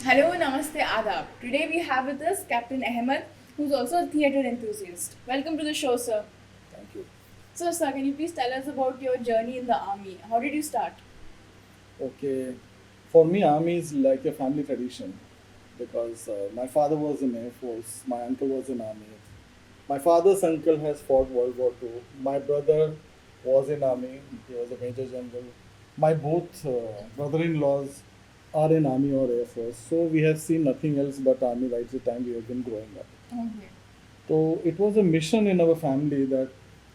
Hello, Namaste, Adab. Today we have with us Captain Ahmed, who's also a theatre enthusiast. Welcome to the show, sir. Thank you. So, sir, can you please tell us about your journey in the army? How did you start? Okay. For me, army is like a family tradition because my father was in Air Force, my uncle was in army. My father's uncle has fought World War II. My brother was in army. He was a major general. My both brother-in-laws are in army or Air Force. So we have seen nothing else but army right the time we have been growing up. Okay. So it was a mission in our family that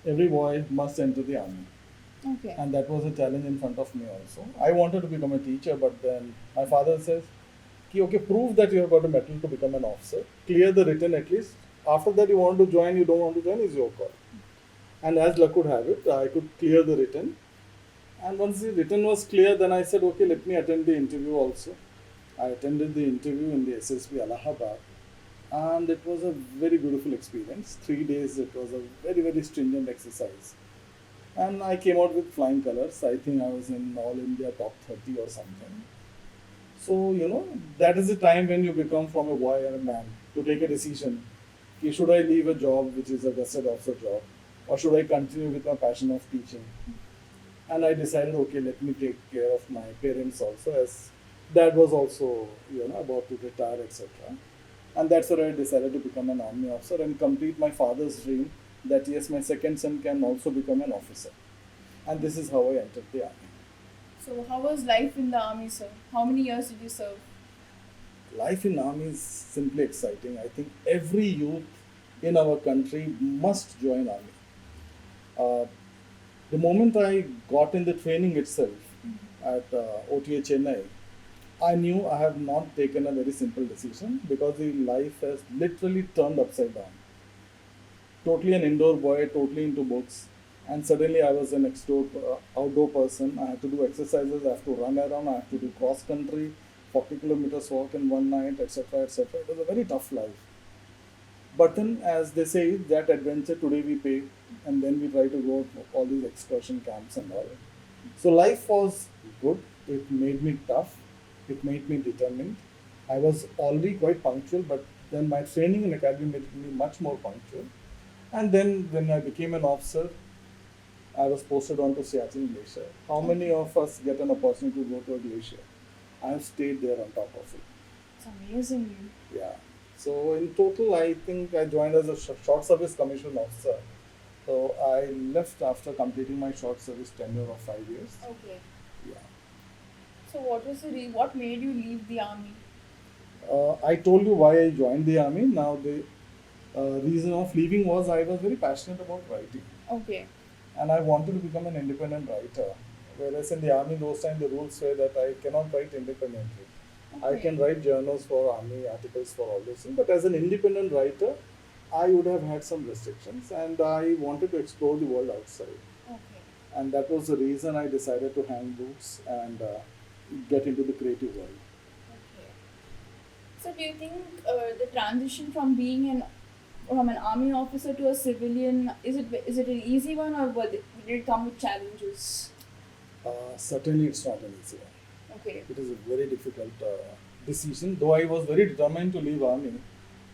every boy must enter the army. Okay. And that was a challenge in front of me also. I wanted to become a teacher, but then my father says, okay, prove that you have got a mettle to become an officer. Clear the written at least. After that, you want to join, you don't want to join, is your call. And as luck would have it, I could clear the written. And once the written was clear, then I said, okay, let me attend the interview also. I attended the interview in the SSB Allahabad. And it was a very beautiful experience. 3 days, it was a very, very stringent exercise. And I came out with flying colors. I think I was in All India top 30 or something. So, that is the time when you become from a boy and a man to take a decision. Okay, should I leave a job which is a vested officer job, or should I continue with my passion of teaching? And I decided, okay, let me take care of my parents also, as dad was also, about to retire, etc. And that's where I decided to become an army officer and complete my father's dream that yes, my second son can also become an officer. And this is how I entered the army. So, how was life in the army, sir? How many years did you serve? Life in army is simply exciting. I think every youth in our country must join army. Uh, the moment I got in the training itself at OTA Chennai, I knew I have not taken a very simple decision because the life has literally turned upside down. Totally an indoor boy, totally into books, and suddenly I was an outdoor person. I had to do exercises, I have to run around, I have to do cross country, 40 kilometers walk in one night, etc., etc. It was a very tough life. But then, as they say, that adventure today we pay, and then we try to go to all these excursion camps and all. So life was good. It made me tough. It made me determined. I was already quite punctual, but then my training in academy made me much more punctual. And then when I became an officer, I was posted on to Siachen Glacier. How many of us get an opportunity to go to a glacier? I have stayed there on top of it. It's amazing. Yeah. So in total, I think I joined as a short service commission officer. So I left after completing my short service tenure of 5 years. Okay. Yeah. So, what was what made you leave the army? I told you why I joined the army. Now the reason of leaving was I was very passionate about writing. Okay. And I wanted to become an independent writer. Whereas in the army, those times the rules say that I cannot write independently. I can write journals for army, articles for all those things, but as an independent writer, I would have had some restrictions, and I wanted to explore the world outside. Okay. And that was the reason I decided to hang boots and get into the creative world. Okay. So, do you think the transition from an army officer to a civilian is it an easy one, or did it come with challenges? Certainly, it's not an easy one. Okay. It is a very difficult decision. Though I was very determined to leave army,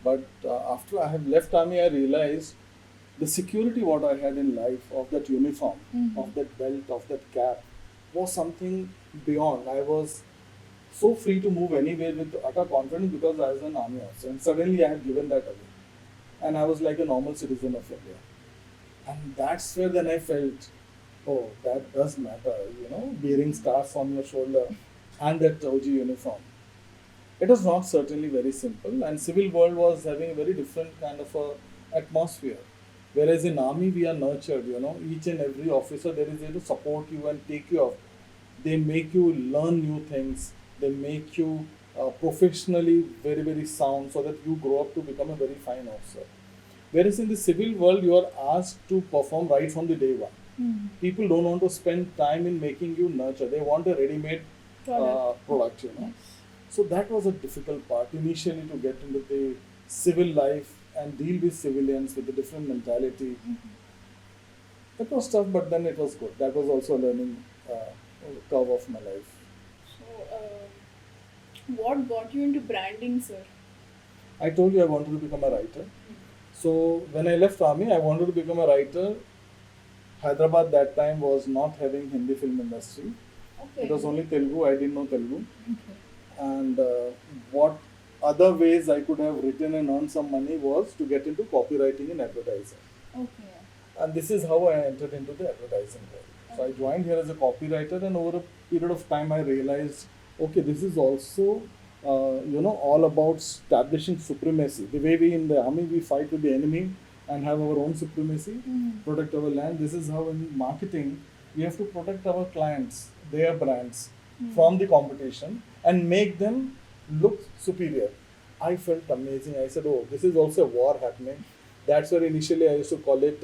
but after I have left army, I realized the security what I had in life of that uniform, of that belt, of that cap, was something beyond. I was so free to move anywhere with utter confidence because I was an army officer, and suddenly I had given that away, and I was like a normal citizen of India. And that's where then I felt, oh, that does matter, bearing stars on your shoulder and that OG uniform. It was not certainly very simple, and civil world was having a very different kind of a atmosphere. Whereas in army we are nurtured, each and every officer there is there to support you and take you up. They make you learn new things. They make you professionally very very sound so that you grow up to become a very fine officer. Whereas in the civil world, you are asked to perform right from the day one. People don't want to spend time in making you nurture. They want a ready-made product. So that was a difficult part initially to get into the civil life and deal with civilians with a different mentality. It was tough, but then it was good. That was also a learning curve of my life. So, What got you into branding, sir? I told you I wanted to become a writer. So when I left army, I wanted to become a writer. Hyderabad that time was not having Hindi film industry. Okay. It was only Telugu. I didn't know Telugu. Okay. And what other ways I could have written and earned some money was to get into copywriting and advertising. Okay. And this is how I entered into the advertising world. So I joined here as a copywriter, and over a period of time, I realized, okay, this is also, all about establishing supremacy. The way we in the army we fight with the enemy and have our own supremacy, protect our land. This is how in marketing we have to protect our clients, their brands, from the competition and make them look superior. I felt amazing. I said, oh, this is also a war happening. That's where initially I used to call it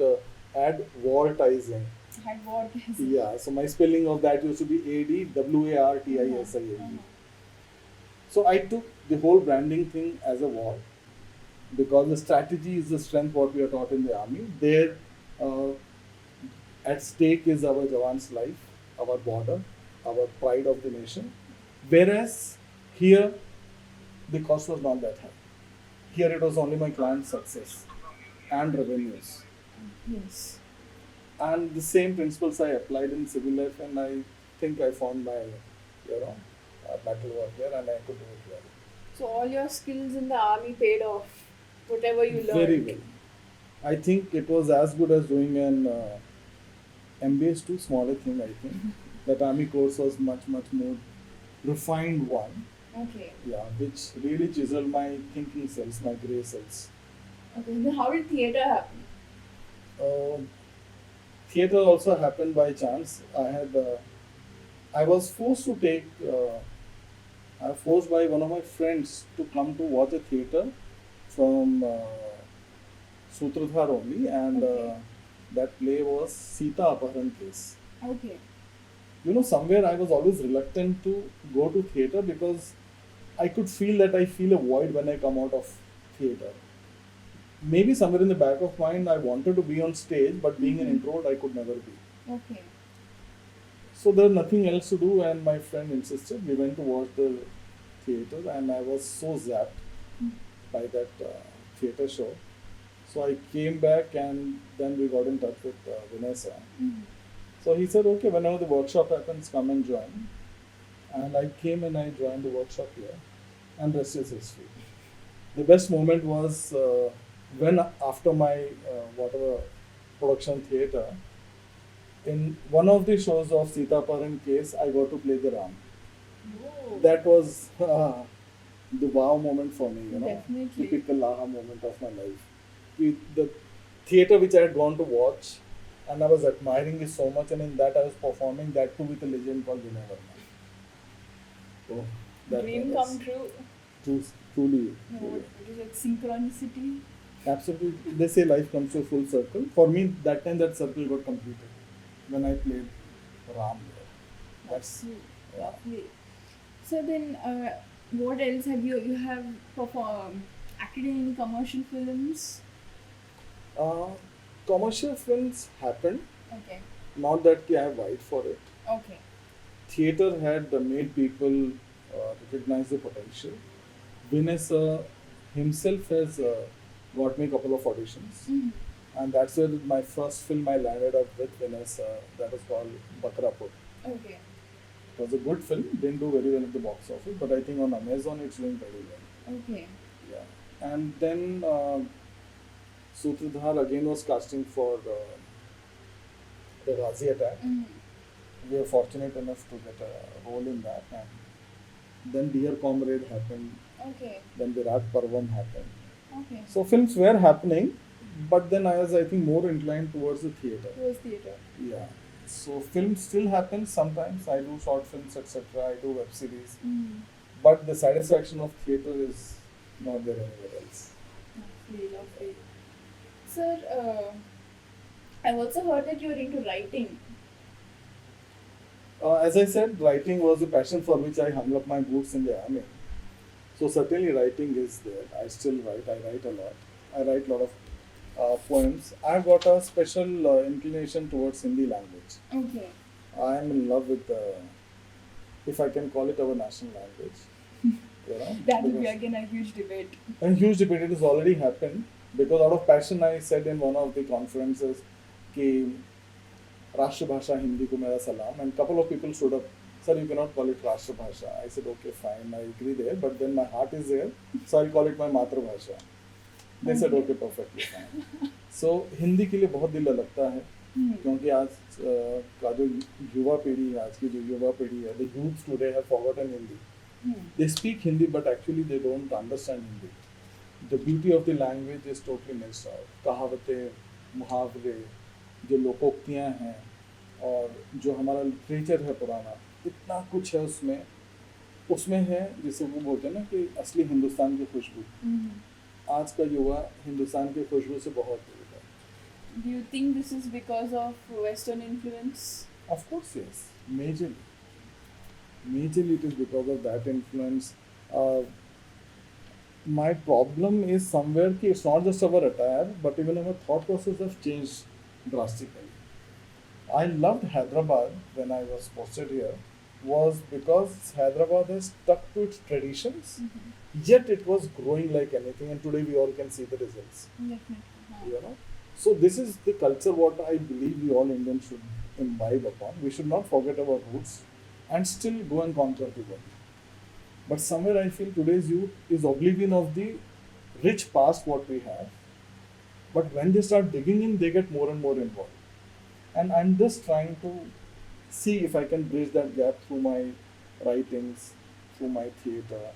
advertising. Advertising. Yeah, so my spelling of that used to be ADWARTISING. So I took the whole branding thing as a war because the strategy is the strength what we are taught in the army. There, at stake is our Jawan's life, our border, our pride of the nation. Whereas here, the cost was not that high. Here it was only my client's success and revenues. Yes. And the same principles I applied in civil life, and I think I found my, battle work here, and I could do it well. So all your skills in the army paid off. Whatever you learned. Very well. I think it was as good as doing an MBA is too small a thing. I think that army course was much more refined one. Okay. Yeah, which really chiseled my thinking cells, my grey cells. Okay. Then how did theatre happen? Theatre also happened by chance. I was forced to take. I was forced by one of my friends to come to watch a theatre from Sutra-Talkies only, and Okay. that play was Sita-Apharan case. Okay. Somewhere I was always reluctant to go to theatre because I could feel that I feel a void when I come out of theatre. Maybe somewhere in the back of mind I wanted to be on stage, but being an introvert I could never be. Okay. So there was nothing else to do, and my friend insisted. We went to watch the theatre, and I was so zapped by that theatre show. So I came back, and then we got in touch with Vanessa. So he said, okay, whenever the workshop happens, come and join. And I came and I joined the workshop here, and rest is history. The best moment was when after my whatever production theatre, in one of the shows of Sita Paran case, I got to play the Ram. Whoa. That was the wow moment for me, Definitely. typical aha moment of my life. The theatre which I had gone to watch, and I was admiring it so much, and in that I was performing that too with a legend called Vinay Verma. So that Dream was come true. truly. No, it is like synchronicity. Absolutely. They say life comes to a full circle. For me, that time that circle got completed when I played Ram there. That's Lovely. So then, what else have you have performed? Acted in any commercial films? Commercial films happened. Okay. Not that I have vied for it. Okay. Theatre had made people recognize the potential. Vinay himself has got me a couple of auditions. And that's where my first film I landed up with Vinay, that was called Bakrapur. Okay. It was a good film, didn't do very well at the box office, but I think on Amazon it's doing very well. Okay. Yeah. And then Sutra-Talkies again was casting for the Ghazi attack. We were fortunate enough to get a role in that. And then Dear Comrade happened. Okay. Then Virat Parvam happened. Okay. So films were happening, but then I was, I think, more inclined towards the theatre. Towards theatre. Yeah. So film still happens sometimes. I do short films, etc. I do web series. But the satisfaction of theatre is not there anywhere else. Lovely. Sir, I've also heard that you're into writing. As I said, writing was a passion for which I hung up my boots in the army. So certainly writing is there. I still write. I write a lot. I write a lot of poems. I've got a special inclination towards Hindi language. Okay. I am in love with, if I can call it our national language. You know, That will be because again a huge debate. a huge debate it has already happened because out of passion I said in one of the conferences कि राष्ट्रभाषा हिंदी को मेरा सलाम and couple of people stood up. Sir, you cannot call it राष्ट्रभाषा. I said okay fine, I agree there, but then my heart is there, so I'll call it my मातृभाषा. They said okay perfectly fine. So Hindi के लिए बहुत दिल लगता है क्योंकि आज का जो युवा पीढ़ी है, आज की जो युवा पीढ़ी है, the youth today have forgotten Hindi. They speak Hindi but actually they don't understand Hindi. The beauty of the language is totally missed out. कहावतें, मुहावरे, जो लोकोक्तियाँ हैं और जो हमारा लिटरेचर है पुराना, इतना कुछ है उसमें है जिसे वो बोलते हैं ना कि असली हिंदुस्तान की खुशबू. आज का युवा हिंदुस्तान की खुशबू से बहुत दूर है. Do you think this is because of Western influence? Of course, yes. Majorly. Majorly it is because of that influence. My problem is somewhere कि it's not just our attire, but even our thought process has changed drastically. I loved Hyderabad when I was posted here was because Hyderabad has stuck to its traditions, yet it was growing like anything, and today we all can see the results. Definitely. You know, so this is the culture what I believe we all Indians should imbibe upon. We should not forget our roots and still go and conquer the world. But somewhere I feel today's youth is oblivion of the rich past what we have. But when they start digging in, they get more and more involved. And I'm just trying to see if I can bridge that gap through my writings, through my theatre,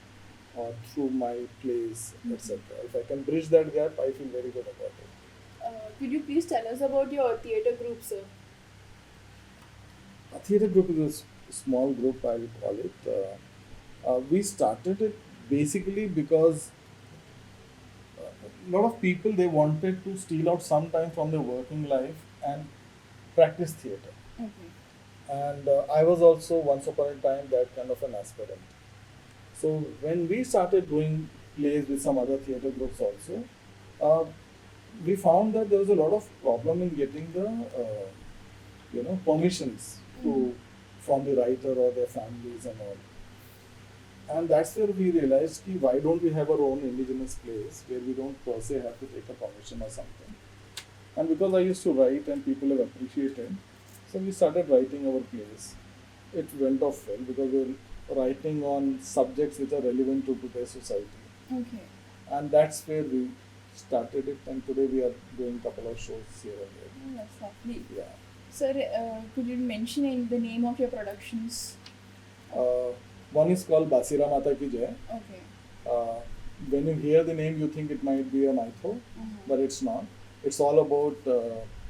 or through my plays, etc. If I can bridge that gap, I feel very good about it. Could you please tell us about your theatre group, sir? A theatre group is a small group, I will call it. We started it basically because a lot of people, they wanted to steal out some time from their working life and practice theatre. Okay. And I was also once upon a time that kind of an aspirant. So when we started doing plays with some other theatre groups also, we found that there was a lot of problem in getting the permissions from the writer or their families and all. And that's where we realized ki why don't we have our own indigenous plays where we don't per se have to take a permission or something. And because I used to write and people have appreciated, so we started writing our plays. It went off well because we were writing on subjects which are relevant to today's society. Okay. And that's where we started it, and today we are doing a couple of shows here and there. Oh, that's lovely. Yeah. Sir, could you mention the name of your productions? One is called Basira Mata Ki Jai. Okay. When you hear the name, you think it might be a mytho, but it's not. It's all about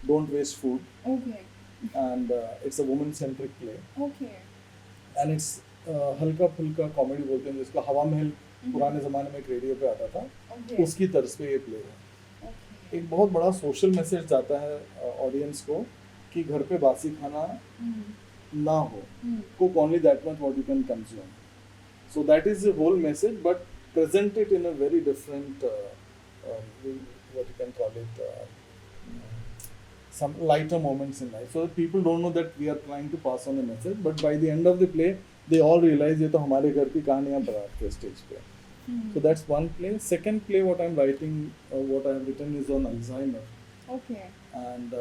don't waste food, Okay. and it's a woman-centric play. Okay. And it's हल्का फुल्का comedy बोलते हैं जिसको हवा महल पुराने ज़माने में एक रेडियो पे आता था, Okay. उसकी तर्ज पे ये प्ले है. Okay. एक बहुत बड़ा सोशल मैसेज जाता है ऑडियंस को कि घर पे बासी खाना ना हो. Cook only that much what you can consume. So that is the whole message, but present it in a very different, what you can call it, some lighter moments in life. So that people don't know that we are trying to pass on a message, but by the end of the play, they all realize ये तो हमारे घर की कहानियाँ बनाते हैं stage पे. So that's one play. Second play, what I'm writing, what I have written is on Alzheimer Okay. and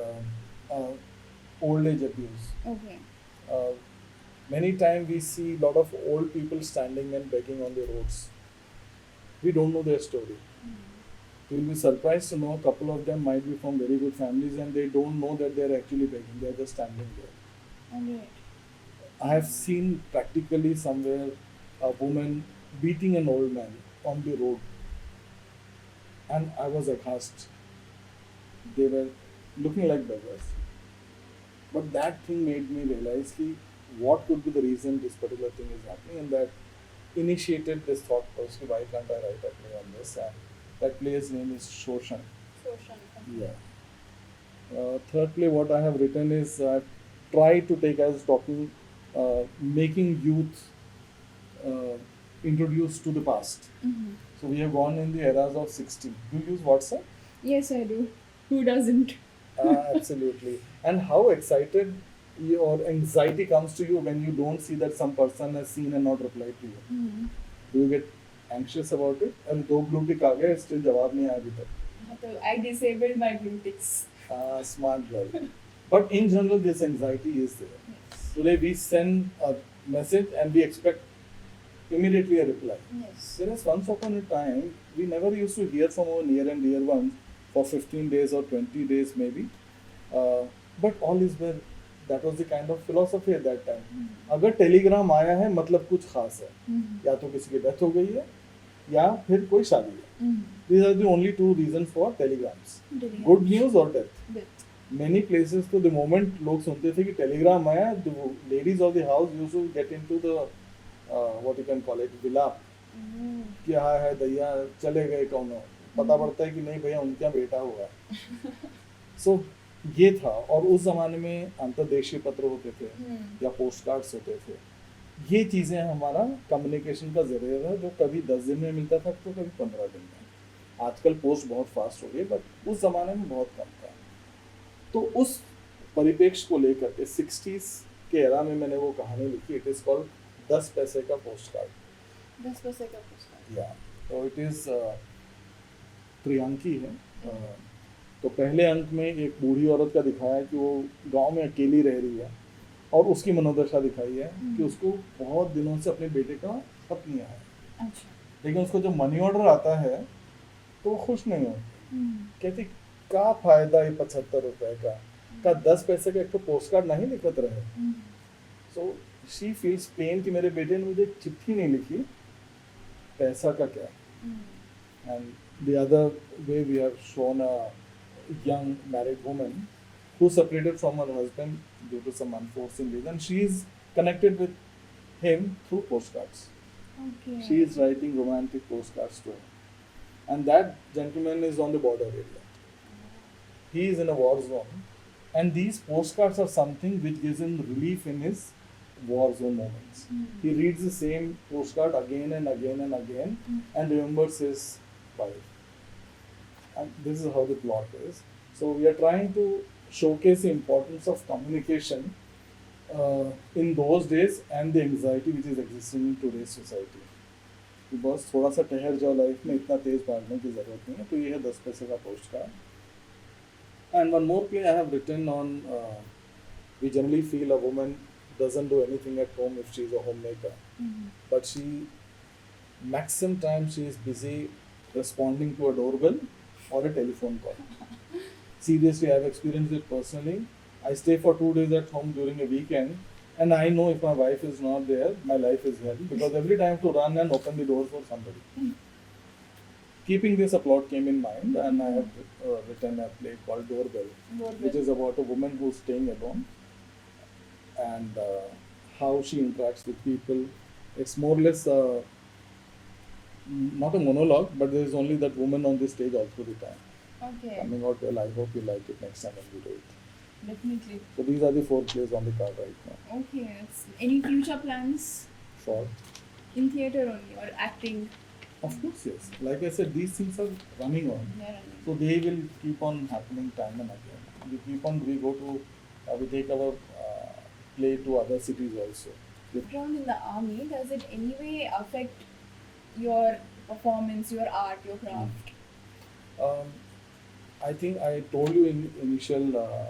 old age abuse. Okay. Many times we see a lot of old people standing and begging on the roads. We don't know their story. You will be surprised to know a couple of them might be from very good families and they don't know that they are actually begging. They are just standing there. Alright. I have seen practically somewhere a woman beating an old man on the road. And I was aghast. They were looking like beggars. But that thing made me realize what could be the reason this particular thing is happening, and that initiated this thought process, why can't I write a play on this? And that play's name is Shoshan. Social. Yeah. Third play what I have written is I've tried to take as talking, making youth introduced to the past. So we have gone in the eras of 60. Do you use WhatsApp? Yes, I do. Who doesn't? Absolutely. And how excited or anxiety comes to you when you don't see that some person has seen and not replied to you. Do you get anxious about it. And 2 blue tick आ गए, still जवाब नहीं आया अभी तक. So I disabled my blue ticks. Smart girl. But in general, this anxiety is there. Yes. Today we send a message and we expect immediately a reply. Yes. Whereas once upon a time, we never used to hear from our near and dear ones for 15 days or 20 days maybe. But all is well. That was the kind of philosophy at that time. अगर Telegram आया है मतलब कुछ खास है, या तो किसी की डेथ हो गई है या फिर कोई शादी है. These are the only 2 reasons for telegrams. Good news or death. Many places तो the moment लोग सुनते थे कि टेलीग्राम आया, the ladies of the house used to get into the what you can call it विलाप, कि हाँ है दैया चले गए कौन, पता पड़ता है कि नहीं भैया उनके यहाँ बेटा हुआ है. So ये था. और उस जमाने में अंतर्देशीय पत्र होते थे या पोस्ट कार्ड्स होते थे. ये चीज़ें हमारा कम्युनिकेशन का जरिया था, जो कभी 10 दिन में मिलता था तो कभी 15 दिन में. आजकल पोस्ट बहुत फास्ट हो गई, बट उस जमाने में बहुत कम था. तो उस परिप्रेक्ष्य को लेकर के 60s के एरा में मैंने वो कहानी लिखी. इट इज़ कॉल्ड 10 पैसे का पोस्ट कार्ड. 10 पैसे का पोस्ट कार्ड. या तो इट इज़ त्रिअंकी है. तो पहले अंक में एक बूढ़ी औरत का दिखाया है कि वो गांव में अकेली रह रही है, और उसकी मनोदशा दिखाई है कि उसको बहुत दिनों से अपने बेटे का खत नहीं आया. अच्छा. लेकिन उसको जब मनी ऑर्डर आता है तो वो खुश नहीं होती. कहती क्या फायदा ये 75 रुपए का 10 पैसे का एक तो पोस्ट कार्ड नहीं लिखत रहे. सो शी फील्स पेन कि मेरे बेटे ने मुझे चिट्ठी नहीं लिखी, पैसा का क्या. And the other way we have shown a young married woman who separated from her husband due to some unforeseen reason. She is connected with him through postcards. Okay. She is writing romantic postcards to him. And that gentleman is on the border area. He is in a war zone. And these postcards are something which gives him relief in his war zone moments. He reads the same postcard again and again and again and remembers his wife. And this is how the plot is. So we are trying to showcase the importance of communication in those days and the anxiety which is existing in today's society. कि बस थोड़ा सा ठहर जाओ, life में इतना तेज भागने की ज़रूरत नहीं है. तो ये है 10 पैसे का post card. And one more play I have written on, we generally feel a woman doesn't do anything at home if she is a homemaker. But she, maximum time she is busy responding to a doorbell or a telephone call. Seriously, I have experienced it personally. I stay for 2 days at home during a weekend, and I know if my wife is not there, my life is hell, because every time I have to run and open the door for somebody. Keeping this, a plot came in mind, and I have written a play called Doorbell, which is about a woman who is staying alone and how she interacts with people. It's more or less not a monologue, but there is only that woman on the stage all through the time. Okay. Coming out well. I hope you like it next time when we do it. Definitely. So these are the 4 plays on the card right now. Okay. Any future plans For, in theatre only or acting? of course, yes. Like I said, these things are running on. Yeah, running. So they will keep on happening time and again. We go to, we take our play to other cities also. Background in the army, does it anyway affect your performance, your art, your craft? I think I told you in initial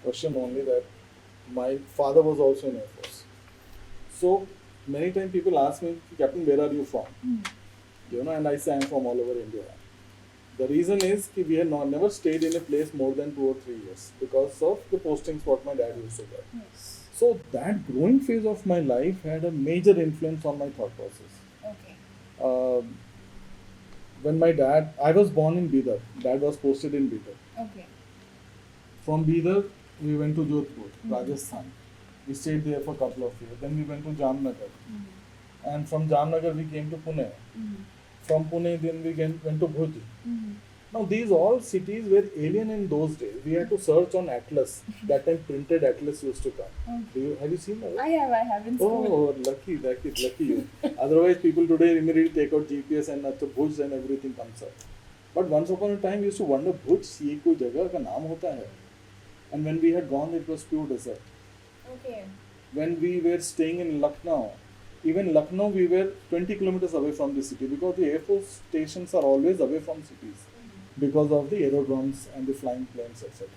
question only that my father was also in Air Force. So many times people ask me, Captain, where are you from? You know, and I say I'm from all over India. The reason is that we had never stayed in a place more than 2 or 3 years because of the postings what my dad used to get. Yes. So that growing phase of my life had a major influence on my thought process. Okay. When my dad, I was born in Bidar. Dad was posted in Bidar. Okay. From Bidar, we went to Jodhpur, Rajasthan. We stayed there for a couple of years. Then we went to Jamnagar. And from Jamnagar, we came to Pune. From Pune, then we went to Bhuj. Now, these all cities were alien in those days. We had to search on Atlas. That time, printed Atlas used to come. Have you seen that? I have in school. Oh, lucky you. Otherwise, people today immediately take out GPS and at the Bhuj and everything comes up. But once upon a time, we used to wonder, Bhuj, ये कोई जगह का नाम होता है? And when we had gone, it was pure desert. Okay. When we were staying in Lucknow, Even Lucknow, we were 20 kilometers away from the city because the Air Force stations are always away from cities because of the aerodromes and the flying planes, etc.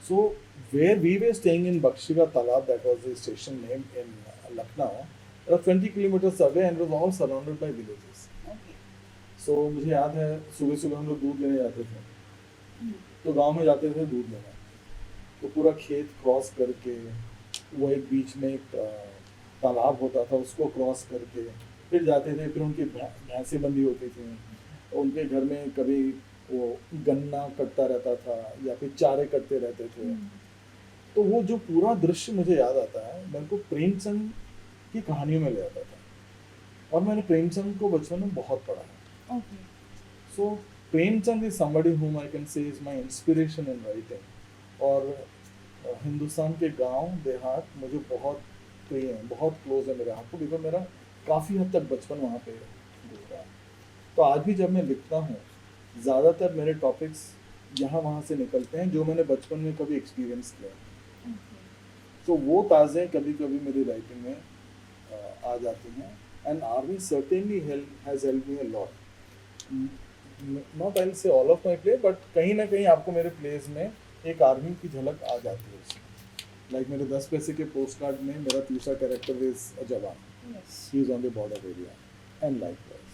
So, where we were staying in Bakshiga Talab, that was the station name in Lucknow, it was 20 kilometers away and it was all surrounded by villages. Okay. So, मुझे याद है सुबह सुबह हम लोग दूध लेने जाते थे, तो गांव में जाते थे दूध लेने, तो पूरा खेत क्रॉस करके वो एक बीच में एक तालाब होता था, उसको क्रॉस करके फिर जाते थे, फिर उनकी भैंसें बंधी होती थी, उनके घर में कभी वो गन्ना कटता रहता था या फिर चारे कटते रहते थे। तो वो जो पूरा दृश्य मुझे याद आता है, मेरे को प्रेमचंद की कहानियों में ले आता था, और मैंने प्रेमचंद को बचपन में बहुत पढ़ा है। So Premchand is somebody whom I can say is my inspiration in writing। और हिंदुस्तान के गांव देहात मुझे बहुत प्रिय हैं, बहुत क्लोज है मेरे हाथ को, बिकॉज मेरा काफ़ी हद तक बचपन वहाँ पे गुजरा है। तो आज भी जब मैं लिखता हूँ, ज़्यादातर मेरे टॉपिक्स यहाँ वहाँ से निकलते हैं जो मैंने बचपन में कभी एक्सपीरियंस किया है। तो वो ताज़े कभी कभी मेरी राइटिंग में आ जाती हैं। And army certainly has help me a lot. Not I will say all of my play, but कहीं ना कहीं आपको मेरे प्लेज में एक आर्मी की झलक आ जाती है उसमें। लाइक मेरे 10 पैसे के पोस्ट कार्ड में मेरा तीसरा कैरेक्टर इज अ जवान, he is on the border area and like wise.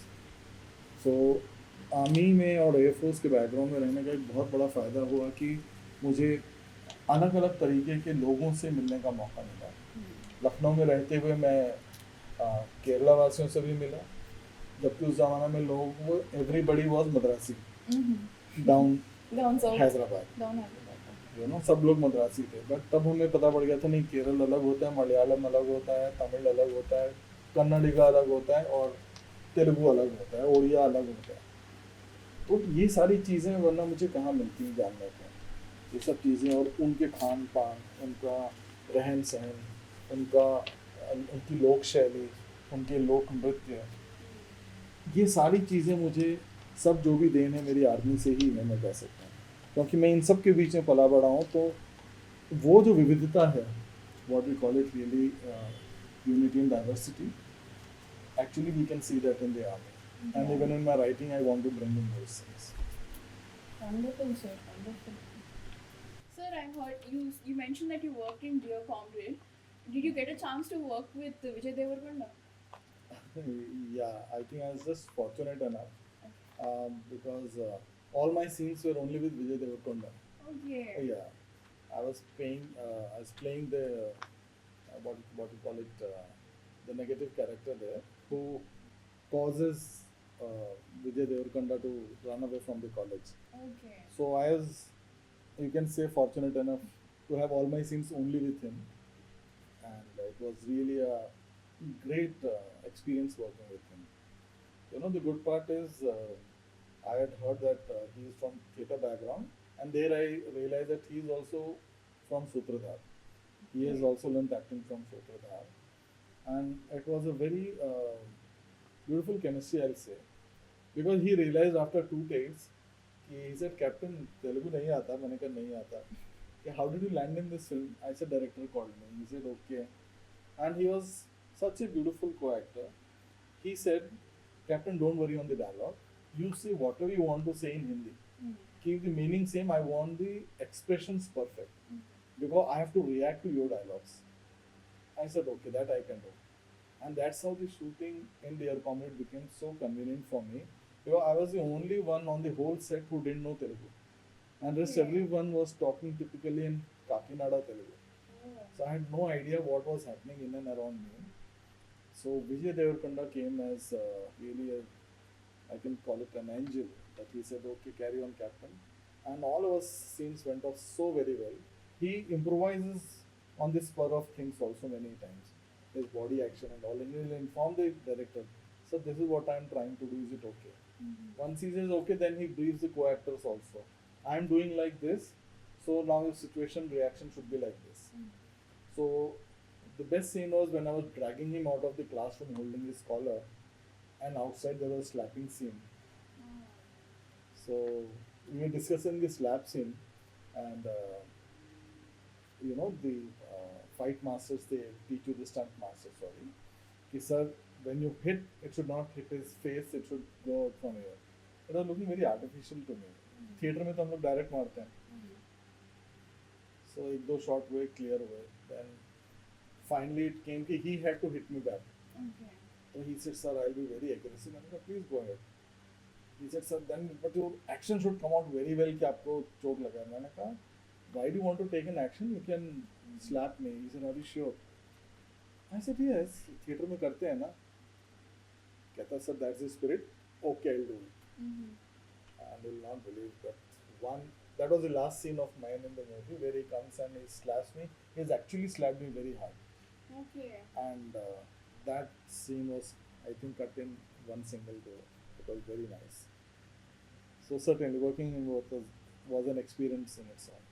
So army में और एयरफोर्स के बैकग्राउंड में रहने का एक बहुत बड़ा फ़ायदा हुआ कि मुझे अलग अलग तरीके के लोगों से मिलने का मौका मिला। लखनऊ में रहते हुए मैं केरला वासियों से भी मिला, जबकि उस ज़माना में लोग everybody was Madrasi down Hyderabad, you know, सब लोग मद्रासी थे। बट तब हमें पता पड़ गया था नहीं, केरल अलग होता है, मलयालम अलग होता है, तमिल अलग होता है, कन्नडिगा अलग होता है और तेलुगु अलग होता है, ओडिया अलग होता है। तो ये सारी चीज़ें वरना मुझे कहाँ मिलती हैं जानने को, ये सब चीज़ें, और उनके खान पान, उनका रहन सहन, उनकी लोक शैली, उनके लोक नृत्य, ये सारी चीज़ें मुझे सब जो भी देन है मेरी आर्मी से ही है, मैं कह सकता हूँ, क्योंकि मैं इन सब के बीच में पला बड़ा हूँ। तो वो जो विविधता है, what we call it really unity in diversity, actually we can see that in the army, and even in my writing I want to bring in those things. Wonderful, sir. Wonderful. Sir, I heard you mentioned that you worked in Dear Comrade. Did you get a chance to work with Vijay Devarkonda? Yeah, I think I was just fortunate enough, because all my scenes were only with Vijay Devarkonda. Okay. Yeah, I was playing the what you call it, the negative character there, who causes Vijay Devarkonda to run away from the college. Okay. So I was, you can say, fortunate enough to have all my scenes only with him, and it was really a great experience working with him. You know, the good part is I had heard that he is from theatre background, and there I realized that he is also from Sutra-Talkies. He has also learned acting from Sutra-Talkies, and it was a very beautiful chemistry, I'll say, because he realized after 2 takes, he said, "Captain, Telugu nahi aata." मैंने कहा नहीं आता। कि how did you land in this film? I said, director called me. He said, okay, and he was such a beautiful co-actor. He said, "Captain, don't worry on the dialogue. You say whatever you want to say in Hindi. Keep the meaning same. I want the expressions perfect because I have to react to your dialogues." I said, okay, that I can do. And that's how the shooting in Dear Comrade became so convenient for me. Because I was the only one on the whole set who didn't know Telugu. And rest everyone was talking typically in Kakinada Telugu. So I had no idea what was happening in and around me. So Vijay Devarkonda came as really a, I can call it an angel, that he said, okay, carry on, Captain. And all of us scenes went off so very well. He improvises on the spur of things also many times, his body action and all, and he will inform the director, so this is what I am trying to do, is it okay? Once he says okay, then he briefs the co-actors also. I am doing like this, so now your situation reaction should be like this. So the best scene was when I was dragging him out of the classroom holding his collar, and outside there was a slapping scene. So we were discussing the slap scene, and you know, the fight masters, they teach you the stunt master, sorry. Ki, sir, when you hit, it should not hit his face, it should go out from here. It was looking very artificial to me. Theatre में तो हम लोग direct मारते हैं. So एक दो shot हुए, clear हुए. Then finally it came कि he had to hit me back. Okay. So he said, sir, I'll be very aggressive. मैंने कहा, please go ahead. He said, sir, then but your action should come out very well कि आपको चोट लगा है. मैंने कहा, why do you want to take an action? You can slap me. He said, are you sure? I said, yes. Theatre में करते हैं ना. कहता, sir, that's the spirit. Okay, I'll do it. And you'll not believe that was the last scene of mine in the movie where he comes and he slaps me. He's actually slapped me very hard. Okay. And that scene was, I think, cut in one single go. It was very nice. So certainly working in both was an experience in its own.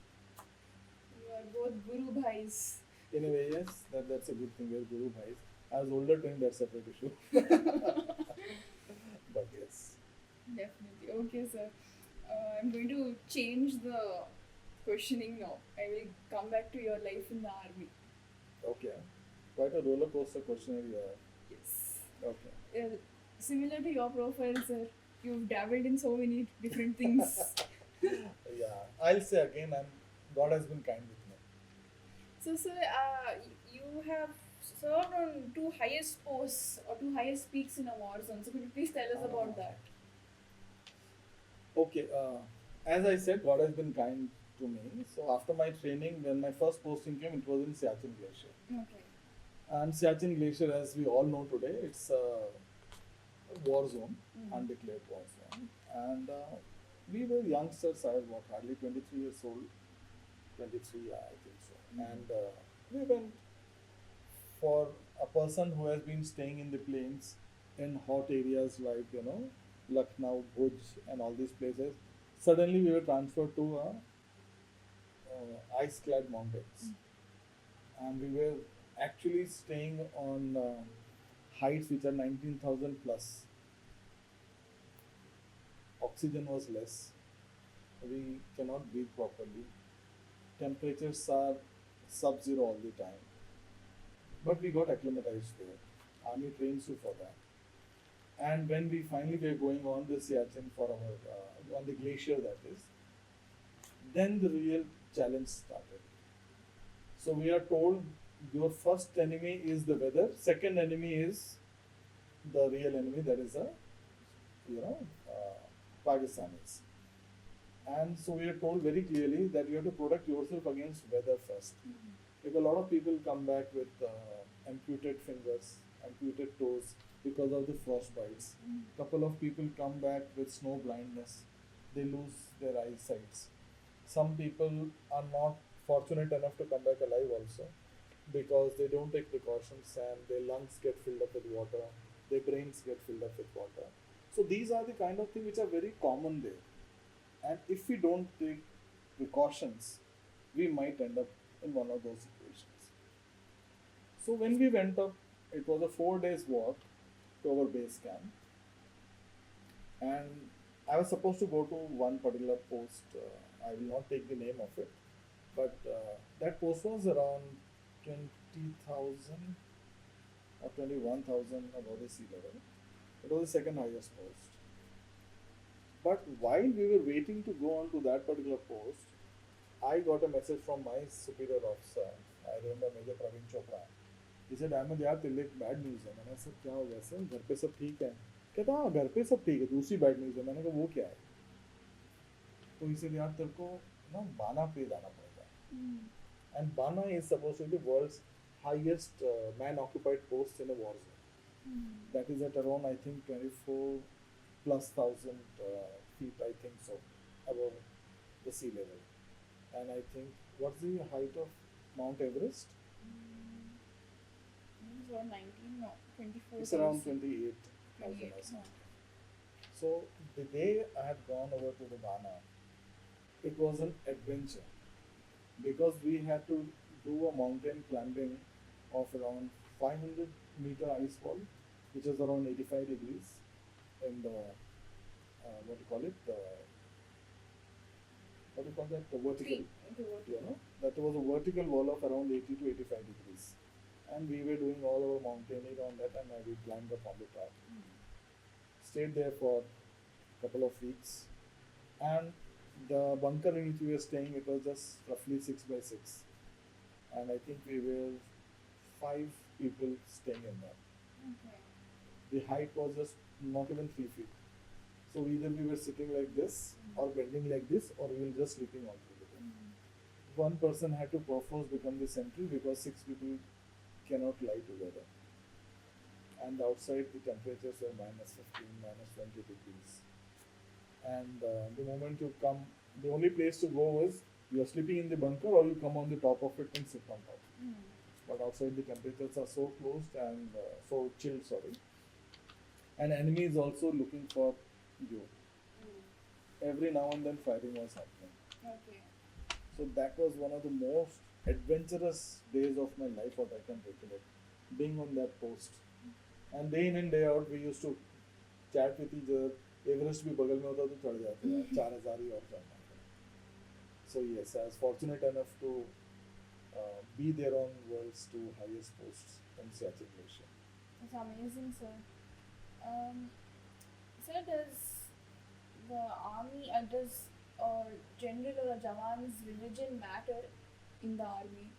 You are both Guru Bhais. In a way, yes, that's a good thing. We're Guru Bhais. I was older to him, that's a separate issue. But yes. Definitely. Okay, sir. I'm going to change the questioning now. I will come back to your life in the army. Okay. Quite a roller coaster questionnaire you have. Yes. Okay. Similar to your profile, sir, you've dabbled in so many different things. Yeah. I'll say again, God has been kind with me. So, sir, you have served on two highest posts or two highest peaks in a war zone. So, could you please tell us about that? Okay. As I said, God has been kind to me. So, after my training, when my first posting came, it was in Siachen Glacier. Okay. And Siachen Glacier, as we all know today, it's a war zone, undeclared war zone. And we were youngsters. I was hardly 23 years old. 23, yeah, I think so. And we went for a person who has been staying in the plains in hot areas like, Lucknow, Bhuj and all these places. Suddenly we were transferred to ice-clad mountains. And we were actually staying on heights which are 19,000 plus. Oxygen was less. We cannot breathe properly. Temperatures are sub-zero all the time. But we got acclimatized there. Army trains you for that. And when we finally were going on the Siachen for our, on the glacier that is, then the real challenge started. So we are told your first enemy is the weather, second enemy is the real enemy, that is Pakistanis. And so we are told very clearly that you have to protect yourself against weather first. If a lot of people come back with amputated fingers, amputated toes because of the frost bites. Couple of people come back with snow blindness. They lose their eyesight. Some people are not fortunate enough to come back alive also because they don't take precautions and their lungs get filled up with water, their brains get filled up with water. So these are the kind of things which are very common there. And if we don't take precautions, we might end up in one of those situations. So when we went up, it was a 4 days walk to our base camp. And I was supposed to go to one particular post. I will not take the name of it. But that post was around 20,000 or 21,000 above the sea level. It was the second highest post. But while we were waiting to go on to that particular post, I got a message from my superior officer. I remember Major Praveen Chopra. He said, Ahmed, यार तेरे लिए bad news है. मैंने कहा क्या हो गया sir? घर पे सब ठीक है? कहता हाँ घर पे सब ठीक है. दूसरी bad news है. मैंने कहा वो क्या है? तो he said यार तेरे को ना बाना पे जाना पड़ेगा. And Bana is supposed to be the world's highest man-occupied post in a war zone. That is at around I think 24 plus thousand feet, I think so, above the sea level. And I think, what's the height of Mount Everest? It's around 19, no, 24. It's around 28,000 or something. So the day I had gone over to the Bana, it was an adventure because we had to do a mountain climbing of around 500 meter ice wall, which is around 85 degrees in the the what do you call that? The vertical. Three. That was a vertical wall of around 80 to 85 degrees. And we were doing all our mountaineering on that, and we climbed up on the top. Stayed there for a couple of weeks. And the bunker in which we were staying, it was just roughly 6 by 6. And I think we were 5 people staying in that. Okay. The height was just not even 3 feet. So either we were sitting like this or bending like this, or we were just sleeping all together. One person had to perforce become the sentry because 6 people cannot lie together. And outside the temperatures were minus 15, minus 20 degrees. And the moment you come, the only place to go was you are sleeping in the bunker or you come on the top of it and sit on top. But outside the temperatures are so closed and so chilled, sorry. And enemy is also looking for you. Every now and then fighting was happening. Okay. So that was one of the most adventurous days of my life, what I can recollect, being on that post. And day in and day out, we used to chat with each other. Everest भी बगल में होता तो चढ़ जाते हैं 4000 ही और चढ़ना था. So yes, I was fortunate enough to be there on world's 2 highest posts in Siachen Glacier. That's amazing, sir. Sir, does the army, does a general or a jawan's religion matter in the army?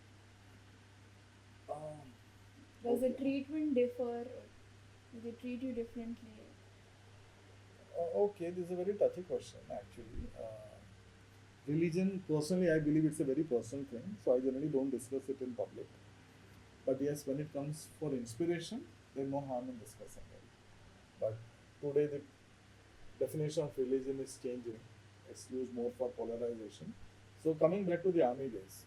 Does the treatment differ? Do they treat you differently? Okay, this is a very touchy question actually. Religion, personally, I believe it's a very personal thing, so I generally don't discuss it in public. But yes, when it comes for inspiration, there's no harm in discussing it. But today, the definition of religion is changing. It's used more for polarization. So, coming back to the army days,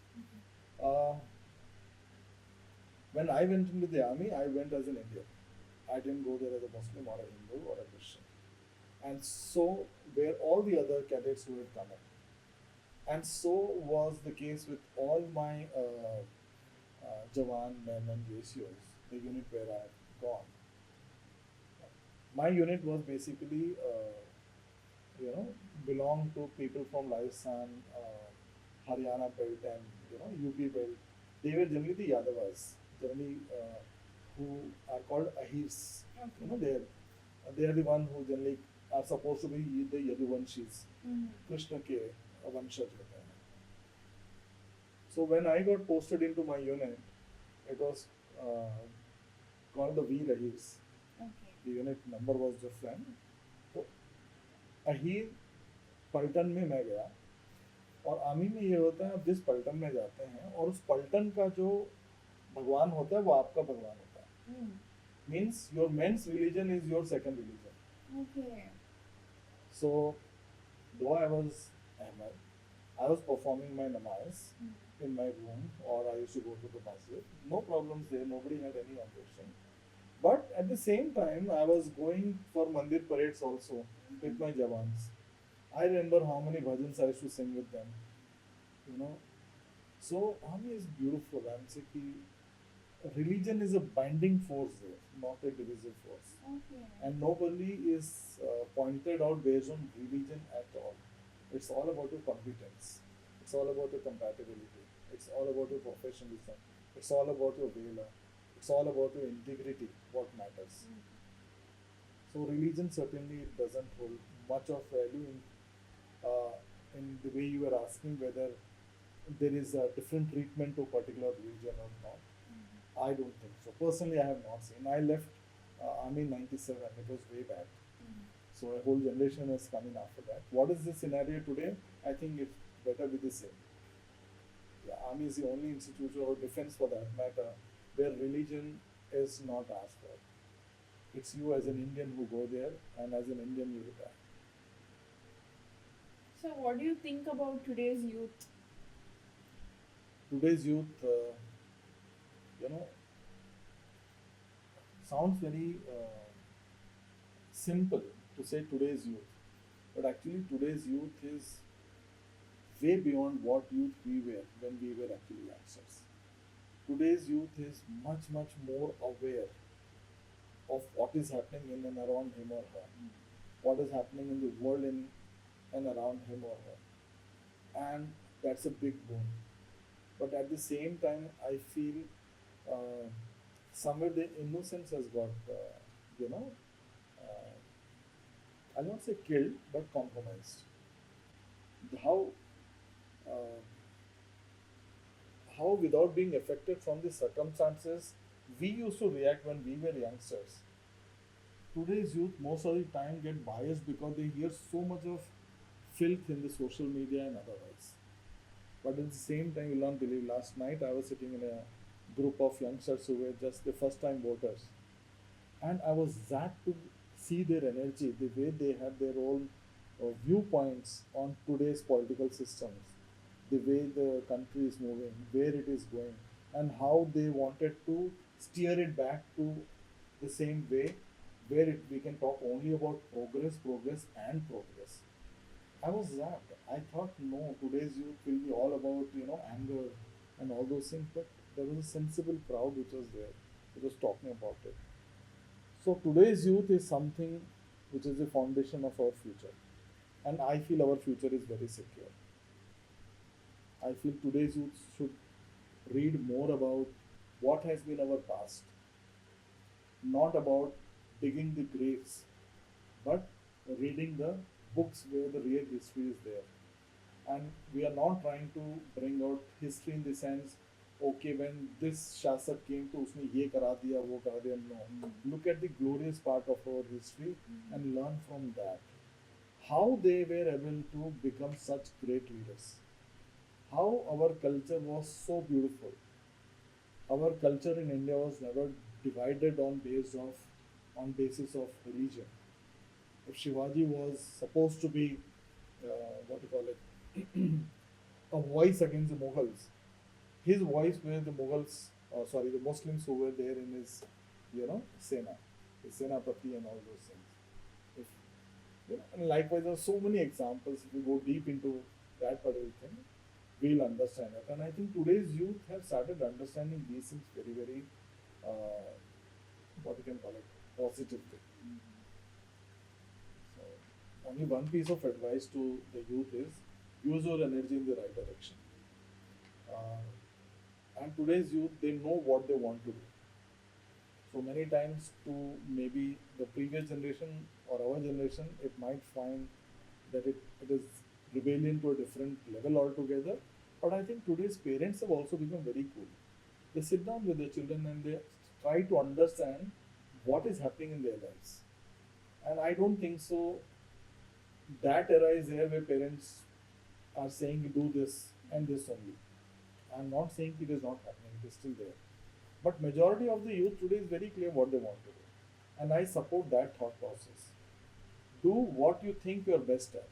when I went into the army, I went as an Indian. I didn't go there as a Muslim or a Hindu or a Christian. And so were all the other cadets who had come in. And so was the case with all my Jawan men and ratios, the unit where I had gone. My unit was basically, belonged to people from Rajasthan, Haryana belt and, UP belt. They were generally the Yadavas, generally who are called Ahirs. Okay. They are the one who generally are supposed to be the Yaduvanshis, Krishna ke Vanshaj होते हैं. So when I got posted into my unit, it was called the Veer Ahirs. Okay. The unit number was different. तो अहीर पलटन में मैं गया और army में ये होता है आप जिस पलटन में जाते हैं और उस पलटन का जो भगवान होता है वो आपका भगवान होता है. Means your men's religion is your second religion. Okay. So, though I was Ahmed, I was performing my namaz in my room or I used to go to the masjid. No problems there, nobody had any objection. But at the same time, I was going for mandir parades also with my Jawans. I remember how many bhajans I used to sing with them. So, army is beautiful. I'm saying religion is a binding force there, not a divisive force. Okay. And nobody is pointed out based on religion at all. It's all about your competence. It's all about your compatibility. It's all about your professionalism. It's all about your valor. It's all about your integrity, what matters. So religion certainly doesn't hold much of value in the way you were asking whether there is a different treatment to a particular religion or not. I don't think so. Personally, I have not seen. I left army in '97. It was way back. So a whole generation has come in after that. What is the scenario today? I think it's better be the same. The army is the only institution or defense for that matter where religion is not asked for. It's you as an Indian who go there and as an Indian you retire. So, what do you think about today's youth? Today's youth, sounds very simple to say today's youth, but actually today's youth is way beyond what youth we were when we were actually youngsters. Today's youth is much, much more aware of what is happening in and around him or her, what is happening in the world in and around him or her. and that's a big boon. But at the same time, I feel uh, somewhere the innocence has got, you know, uh, I'll not say killed, but compromised. How, uh, how without being affected from the circumstances we used to react when we were youngsters. Today's youth most of the time get biased because they hear so much of filth in the social media and otherwise. But at the same time, you'll not believe, last night I was sitting in a group of youngsters who were just the first time voters. And I was zapped to see their energy, the way they have their own viewpoints on today's political systems, the way the country is moving, where it is going, and how they wanted to steer it back to the same way where we can talk only about progress, progress, and progress. I was zapped. I thought, no, today's youth will be all about, anger and all those things, but there was a sensible crowd which was there, which was talking about it. So today's youth is something which is the foundation of our future. And I feel our future is very secure. I feel today's youth should read more about what has been our past, not about digging the graves, but reading the books where the real history is there. And we are not trying to bring out history in the sense, okay, when this shasak came to usne ye kara diya, wo kara diya. No, look at the glorious part of our history and learn from that, how they were able to become such great leaders, how our culture was so beautiful. Our culture in India was never divided on basis of religion. If Shivaji was supposed to be, what do you call it, a voice against the Mughals, his voice were the Mughals, sorry, the Muslims who were there in his, Sena, his Senapati and all those things. If, and likewise, there are so many examples. If we go deep into that particular thing, we'll understand it. And I think today's youth have started understanding these things very, very, what you can call it, positively. So, only one piece of advice to the youth is use your energy in the right direction. Uh, and today's youth, they know what they want to do. So many times, to maybe the previous generation or our generation, it might find that it is rebellion to a different level altogether. But I think today's parents have also become very cool. They sit down with their children and they try to understand what is happening in their lives. And I don't think so that era is there where parents are saying do this and this only. I'm not saying it is not happening, it is still there. But majority of the youth today is very clear what they want to do. And I support that thought process. Do what you think you're best at,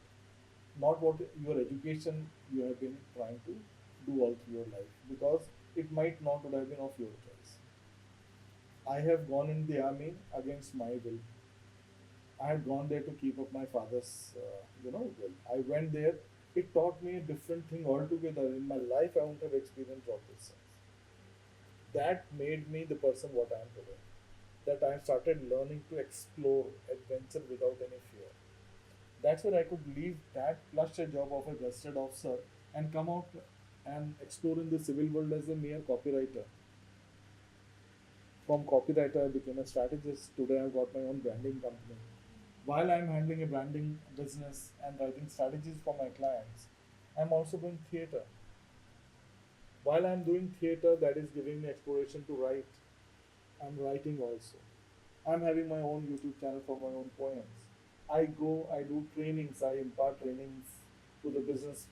not what your education you have been trying to do all through your life, because it might not would have been of your choice. I have gone in the army against my will. I had gone there to keep up my father's, will. I went there. It taught me a different thing altogether. In my life, I wouldn't have experienced all these things. That made me the person what I am today. That I have started learning to explore, adventure without any fear. That's where I could leave that plus a job of a gazetted officer and come out and explore in the civil world as a mere copywriter. From copywriter, I became a strategist. Today, I've got my own branding company. While I'm handling a branding business and writing strategies for my clients, I'm also doing theater. While I'm doing theater, that is giving me exploration to write. I'm writing also. I'm having my own YouTube channel for my own poems. I go, I do trainings, I impart trainings to the business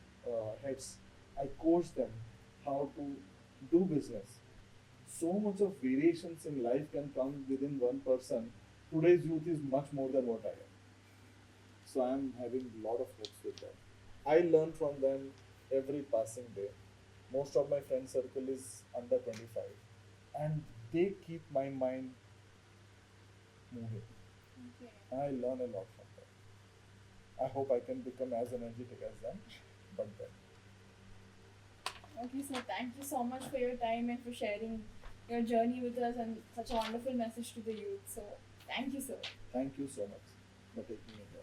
heads. I coach them how to do business. So much of variations in life can come within one person. Today's youth is much more than what I am. So I'm having a lot of hopes with them. I learn from them every passing day. Most of my friend circle is under 25, and they keep my mind moving. Okay. I learn a lot from them. I hope I can become as energetic as them, but then. Okay, so thank you so much for your time and for sharing your journey with us and such a wonderful message to the youth. So thank you, sir. Thank you so much for taking me here.